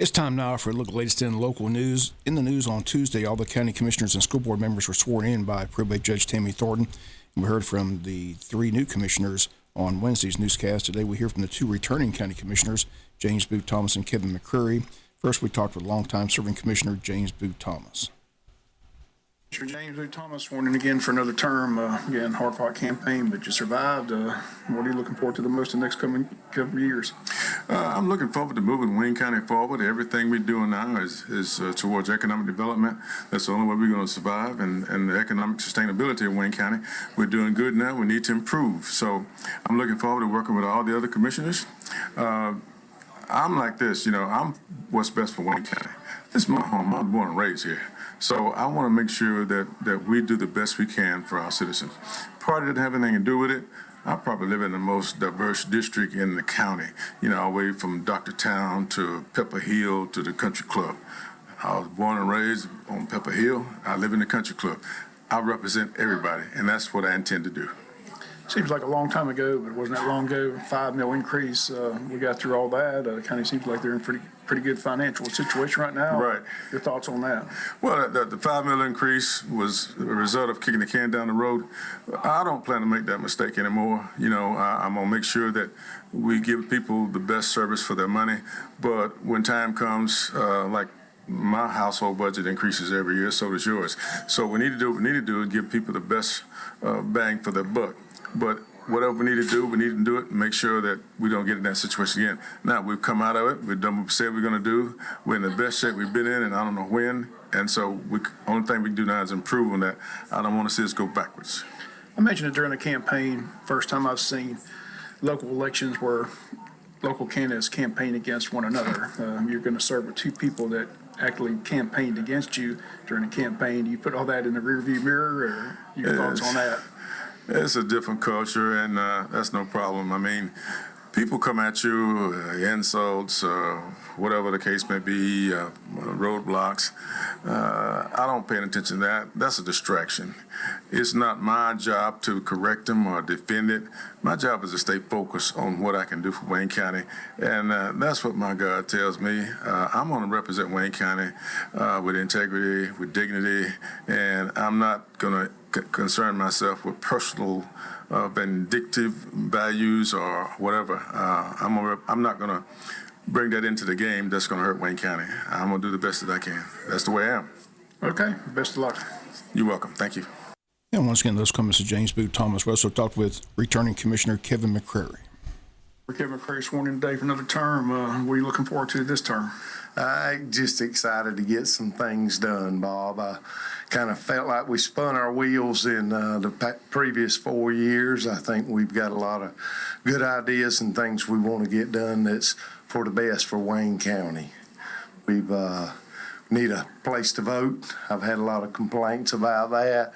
It's time now for a look at the latest in local news. In the news on Tuesday, all the county commissioners and school board members were sworn in by probate judge Tammy Thornton. We heard from the 3 new commissioners on Wednesday's newscast. Today we hear from the 2 returning county commissioners, James Boot Thomas and Kevin McCreary. First, we talked with longtime serving commissioner James Boot Thomas. Commissioner James Boot Thomas, sworn in again for another term. Again, hard-fought campaign, but you survived. What are you looking forward to the most in the next coming couple of years? I'm looking forward to moving Wayne County forward. Everything we're doing now is towards economic development. That's the only way we're going to survive, and the economic sustainability of Wayne County. We're doing good now. We need to improve. So I'm looking forward to working with all the other commissioners. I'm like this, I'm what's best for Wayne County. This is my home. I'm born and raised here. So I want to make sure that we do the best we can for our citizens. Party didn't have anything to do with it. I probably live in the most diverse district in the county, all the way from Doctortown to Pepper Hill to the country club. I was born and raised on Pepper Hill. I live in the country club. I represent everybody, and that's what I intend to do. Seems like a long time ago, but it wasn't that long ago. $5 million increase. We got through all that. It kind of seems like they're in pretty good financial situation right now. Right. Your thoughts on that? Well, the $5 million increase was a result of kicking the can down the road. I don't plan to make that mistake anymore. I'm going to make sure that we give people the best service for their money. But when time comes, like my household budget increases every year, so does yours. So we need to do what we need to do and give people the best bang for their buck. But whatever we need to do it and make sure that we don't get in that situation again. Now, we've come out of it. We've done what we said we're going to do. We're in the best shape we've been in, and I don't know when. And so only thing we can do now is improve on that. I don't want to see us go backwards. I mentioned it during the campaign. First time I've seen local elections where local candidates campaign against one another. You're going to serve with 2 people that actually campaigned against you during the campaign. Do you put all that in the rearview mirror, or your thoughts on that? It's a different culture, and that's no problem. I mean, people come at you, insults, whatever the case may be, roadblocks. I don't pay attention to that. That's a distraction. It's not my job to correct them or defend it. My job is to stay focused on what I can do for Wayne County, and that's what my God tells me. I'm going to represent Wayne County with integrity, with dignity, and I'm not going to concern myself with personal vindictive values or whatever. I'm not going to bring that into the game that's going to hurt Wayne County. I'm going to do the best that I can. That's the way I am. Okay. Best of luck. You're welcome. Thank you. And once again, those comments to James Boot Thomas. We also talked with returning Commissioner Kevin McCreary. Kevin McCreary sworn in today for another term. What are you looking forward to this term? I'm just excited to get some things done, Bob. I kind of felt like we spun our wheels in the previous 4 years. I think we've got a lot of good ideas and things we want to get done that's for the best for Wayne County. We've need a place to vote. I've had a lot of complaints about that.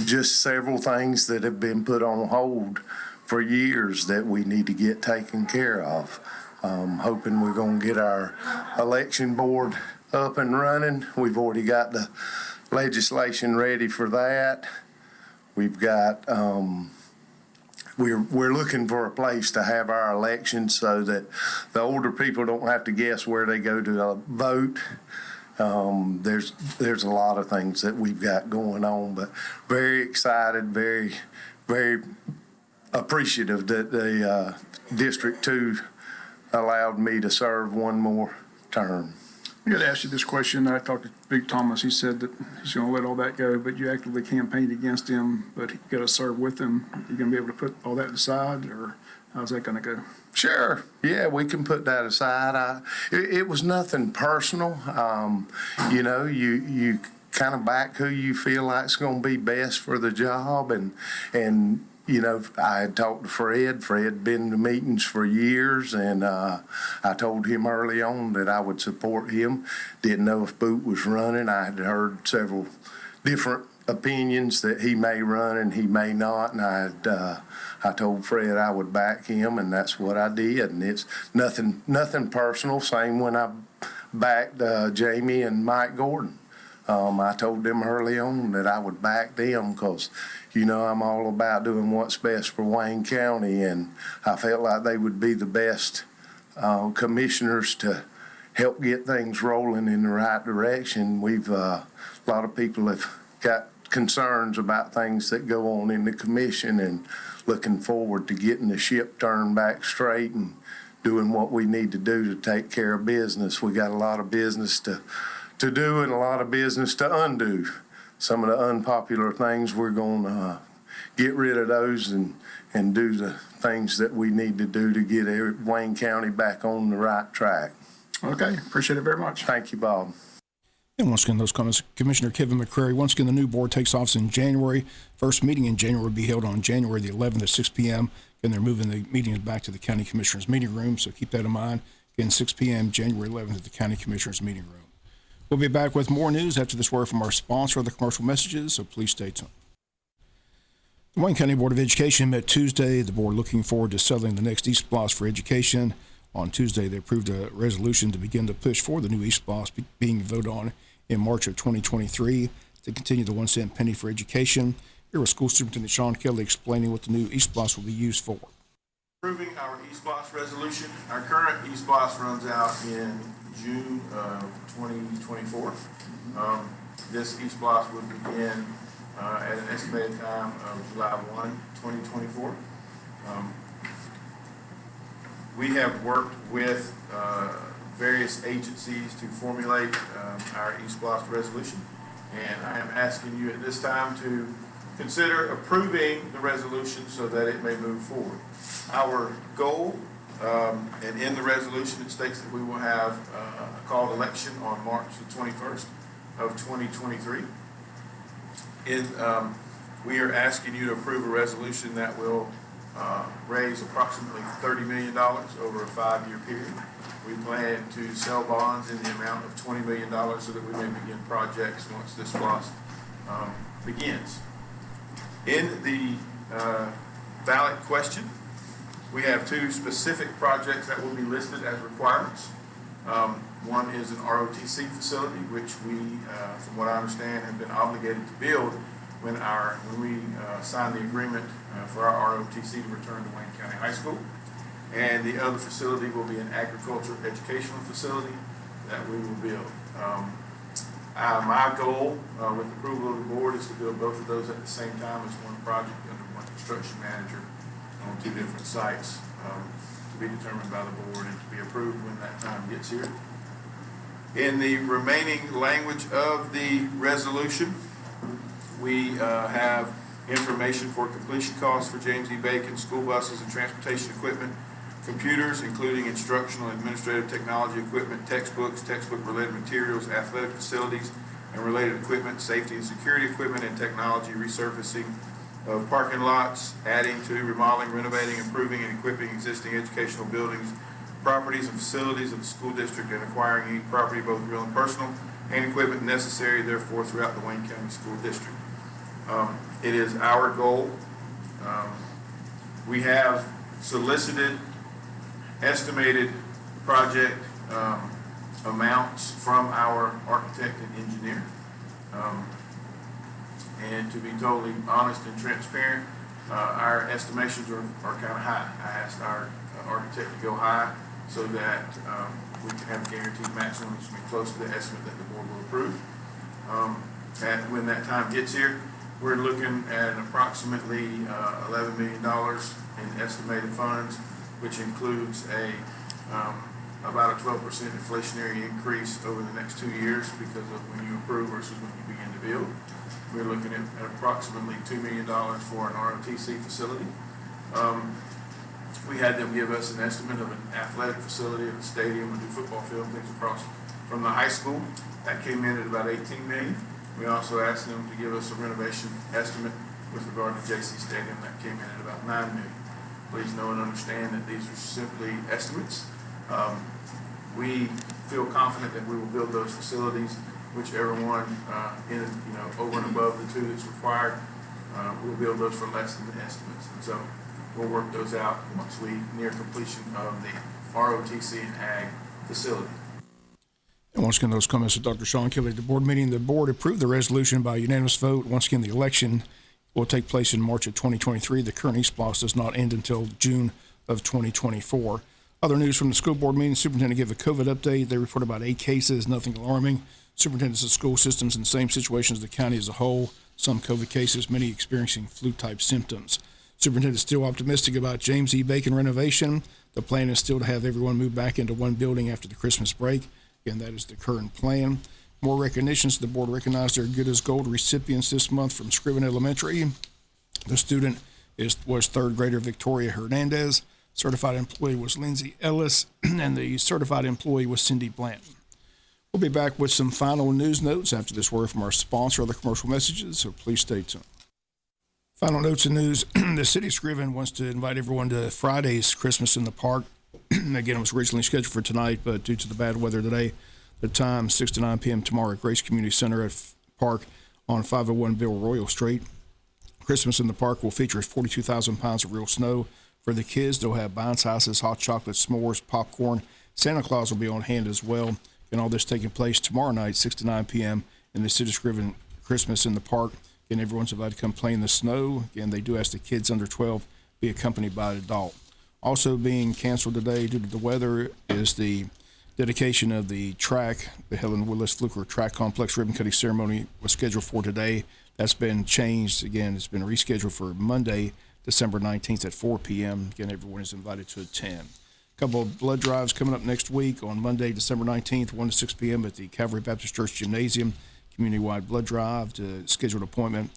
Just several things that have been put on hold for years that we need to get taken care of. Hoping we're going to get our election board up and running. We've already got the legislation ready for that. We've got we're looking for a place to have our elections so that the older people don't have to guess where they go to vote. There's a lot of things that we've got going on, but very excited, very, very appreciative that the District 2 allowed me to serve one more term. I got to ask you this question. I talked to Big Thomas. He said that he's going to let all that go, but you actively campaigned against him, but you got to serve with him. You going to be able to put all that aside, or how's that going to go? Sure. Yeah, we can put that aside. It was nothing personal. You kind of back who you feel like is going to be best for the job, and I had talked to Fred. Fred had been to meetings for years, and I told him early on that I would support him. Didn't know if Boot was running. I had heard several different opinions that he may run and he may not, and I told Fred I would back him, and that's what I did. And it's nothing personal. Same when I backed Jamie and Mike Gordon. I told them early on that I would back them because, I'm all about doing what's best for Wayne County, and I felt like they would be the best commissioners to help get things rolling in the right direction. A lot of people have got concerns about things that go on in the commission, and looking forward to getting the ship turned back straight and doing what we need to do to take care of business. We got a lot of business to do and a lot of business to undo. Some of the unpopular things, we're going to get rid of those and do the things that we need to do to get Wayne County back on the right track. Okay, appreciate it very much. Thank you, Bob. And once again, those comments, Commissioner Kevin McCrary. Once again, the new board takes office in January. First meeting in January will be held on January the 11th at 6 p.m. And they're moving the meetings back to the County Commissioners meeting room, so keep that in mind. Again, 6 p.m. January 11th at the County Commissioners meeting room. We'll be back with more news after this word from our sponsor of the commercial messages, so please stay tuned. The Wayne County Board of Education met Tuesday. The board looking forward to settling the next East Splosh for education. On Tuesday, they approved a resolution to begin the push for the new East Splosh being voted on in March of 2023 to continue the 1 cent penny for education. Here was School Superintendent Sean Kelly explaining what the new East Splosh will be used for. Approving our eSPOS resolution. Our current eSPOS runs out in June of 2024. This eSPOS would begin at an estimated time of July 1, 2024. We have worked with various agencies to formulate our eSPOS resolution, and I am asking you at this time to consider approving the resolution so that it may move forward. Our goal, and in the resolution it states that we will have a called election on March the 21st of 2023. We are asking you to approve a resolution that will raise approximately $30 million over a 5-year period. We plan to sell bonds in the amount of $20 million so that we may begin projects once this SPLOST begins. In the ballot question, we have 2 specific projects that will be listed as requirements. One is an ROTC facility, which we, from what I understand, have been obligated to build when we signed the agreement for our ROTC to return to Wayne County High School. And the other facility will be an agriculture educational facility that we will build. My goal with approval of the board is to build both of those at the same time as one project under one construction manager on 2 different sites, to be determined by the board and to be approved when that time gets here. In the remaining language of the resolution, we have information for completion costs for James E. Bacon, school buses and transportation equipment, computers, including instructional and administrative technology equipment, textbooks, textbook-related materials, athletic facilities and related equipment, safety and security equipment and technology, resurfacing of parking lots, adding to, remodeling, renovating, improving, and equipping existing educational buildings, properties and facilities of the school district, and acquiring any property, both real and personal, and equipment necessary, therefore, throughout the Wayne County School District. It is our goal. We have solicited estimated project amounts from our architect and engineer. And to be totally honest and transparent, our estimations are kind of high. I asked our architect to go high so that we can have a guaranteed maximum which will be close to the estimate that the board will approve. And when that time gets here, we're looking at approximately $11 million in estimated funds, which includes about a 12% inflationary increase over the next 2 years because of when you approve versus when you begin to build. We're looking at approximately $2 million for an ROTC facility. We had them give us an estimate of an athletic facility, of a stadium, a new football field, things across from the high school. That came in at about $18 million. We also asked them to give us a renovation estimate with regard to JC Stadium. That came in at about $9 million. Please know and understand that these are simply estimates. We feel confident that we will build those facilities, whichever one over and above the 2 that's required. We'll build those for less than the estimates, and so we'll work those out once we near completion of the ROTC and Ag facility. And once again, those comments of Dr. Sean Kelly at the board meeting. The board approved the resolution by unanimous vote. Once again, the election will take place in March of 2023. The current East Splosh does not end until June of 2024. Other news from the school board meeting, superintendent gave a COVID update. They reported about 8 cases, nothing alarming. Superintendents of school systems in the same situation as the county as a whole. Some COVID cases, many experiencing flu-type symptoms. Superintendent is still optimistic about James E. Bacon renovation. The plan is still to have everyone move back into one building after the Christmas break. Again, that is the current plan. More recognitions. The board recognized their Good as Gold recipients this month from Scriven Elementary. The student was third grader Victoria Hernandez. Certified employee was Lindsay Ellis, and the certified employee was Cindy Blanton. We'll be back with some final news notes after this word from our sponsor of the commercial messages, so please stay tuned. Final notes and news. The city of Scriven wants to invite everyone to Friday's Christmas in the Park. Again, it was originally scheduled for tonight, but due to the bad weather today, the time 6 to 9 p.m. tomorrow at Grace Community Center at Park on 501 Bill Royal Street. Christmas in the Park will feature 42,000 pounds of real snow. For the kids, they'll have bounce houses, hot chocolate, s'mores, popcorn. Santa Claus will be on hand as well. And all this taking place tomorrow night, 6 to 9 p.m. in the city of Scriven, Christmas in the Park. Again, everyone's invited to come play in the snow. Again, they do ask the kids under 12 be accompanied by an adult. Also being canceled today due to the weather is the dedication of the track. The Helen Willis Fluker Track Complex ribbon cutting ceremony was scheduled for today. That's been changed. Again, it's been rescheduled for Monday, December 19th at 4 p.m. Again, everyone is invited to attend. A couple of blood drives coming up next week on Monday, December 19th, 1 to 6 p.m. at the Calvary Baptist Church Gymnasium. Community-wide blood drive. To schedule an appointment,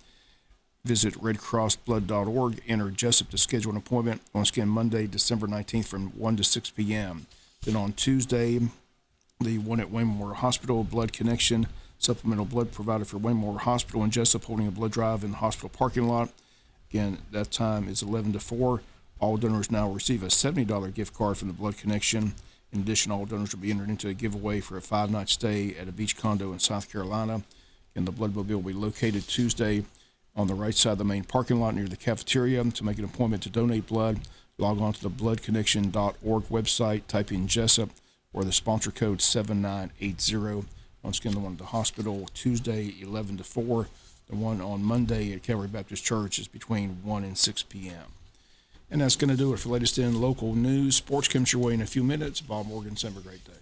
visit redcrossblood.org. Enter Jesup to schedule an appointment. Once again, Monday, December 19th from 1 to 6 p.m. Then on Tuesday, the one at Wayne Memorial Hospital, Blood Connection, supplemental blood provided for Wayne Memorial Hospital and Jesup, holding a blood drive in the hospital parking lot. Again, that time is 11 to 4. All donors now receive a $70 gift card from the Blood Connection. In addition, all donors will be entered into a giveaway for a 5-night stay at a beach condo in South Carolina. And the Bloodmobile will be located Tuesday on the right side of the main parking lot near the cafeteria. To make an appointment to donate blood, log on to the bloodconnection.org website, type in Jesup or the sponsor code 7980. Once again, the one at the hospital, Tuesday, 11 to 4. The one on Monday at Calvary Baptist Church is between 1 and 6 p.m. And that's going to do it for latest in local news. Sports comes your way in a few minutes. Bob Morgan, have a great day.